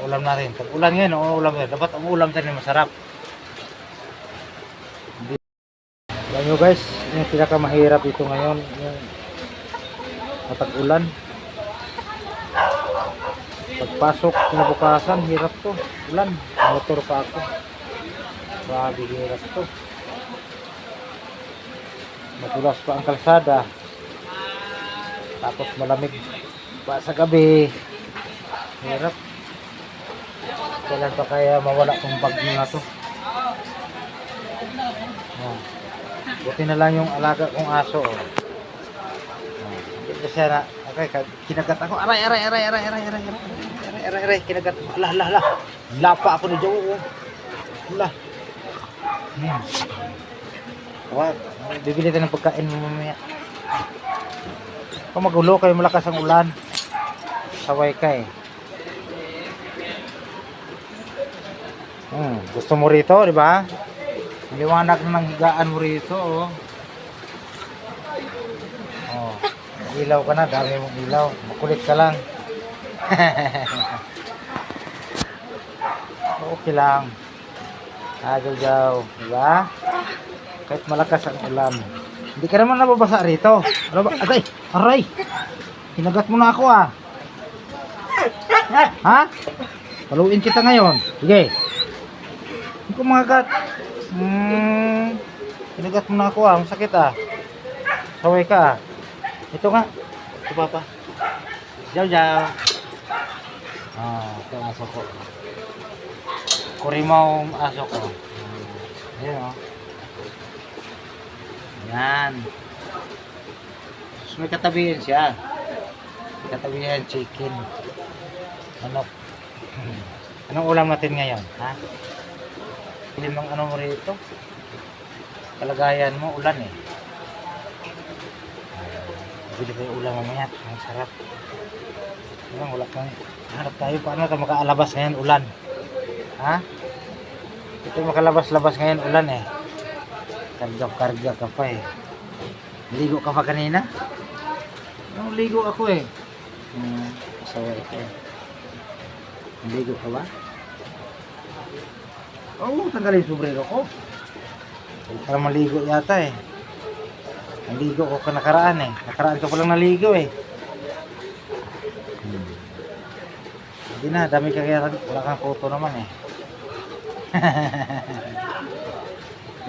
ulam natin. Pag ulan ngayon, ulam natin. Dapat ang ulam natin masarap. Alam nyo guys, yung pinakamahirap dito ngayon, yung kapag ulan. Pagpasok, kinabukasan, hirap to. Ulan, motor pa ako. Grabe, hirap to. Madulas pa ang kalsada. Tapos malamig pa sa gabi. Hirap. Kailan pa kaya mawala tong bagyo na to? Oh. Buti na lang yung alaga kong aso. Oh. Hindi siya na. Okay, kinagat ako. Aray, kinagat. Ala. Lapa ako ni Joe. Ala. Wag, bibili tayo ng pagkain mamaya. Kung magulo kayo, malakas ang ulan. Saway ka eh. Gusto mo rito, di ba? Liwanag na ng higaan mo rito, oh. Oh, ilaw ka na, dami mong ilaw. Makulit ka lang. Okay lang. Agaw-gaw, di ba? Kahit malakas ang ulan. Hindi ka naman nababasa rito. Ano ba? Aray! Kinagat mo na ako ah. Ha? Paluin kita ngayon. Sige. Hindi ko makagat. Kinagat mo na ako ah. Masakit ah. Saway ka ah. Ito nga. Ito papa. Jaw. Ito ang aso ko. Kurimaw ang aso ko. Ayan oh. Yan. Tapos may katabihin siya. May katabihin chicken. Manok. Anong ulam natin ngayon? Ha? Pili ng ano mo rito? Kalagayan mo, ulan eh. Bili kayo ulam mamaya. Ang sarap. Wala kang harap tayo. Paano tayo makaalabas ngayon ulan? Ha? Ito makalabas-labas ngayon ulan eh. Karga ka pa eh. Ligo ka pa kanina? Nung ligo ako eh. Asawa ito eh. Ligo ka ba? Oo, tanggalin yung sombrero ko. Para maligo yata eh. Naligo ko ka nakaraan eh. Nakaraan ka palang naligo eh. Hindi na, dami ka kaya wala kang photo naman eh.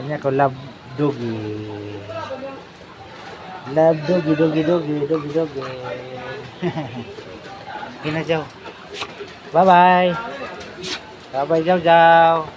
Kanya ko love doggy. Love doggy. Kina Jaw. Bye bye Jaw.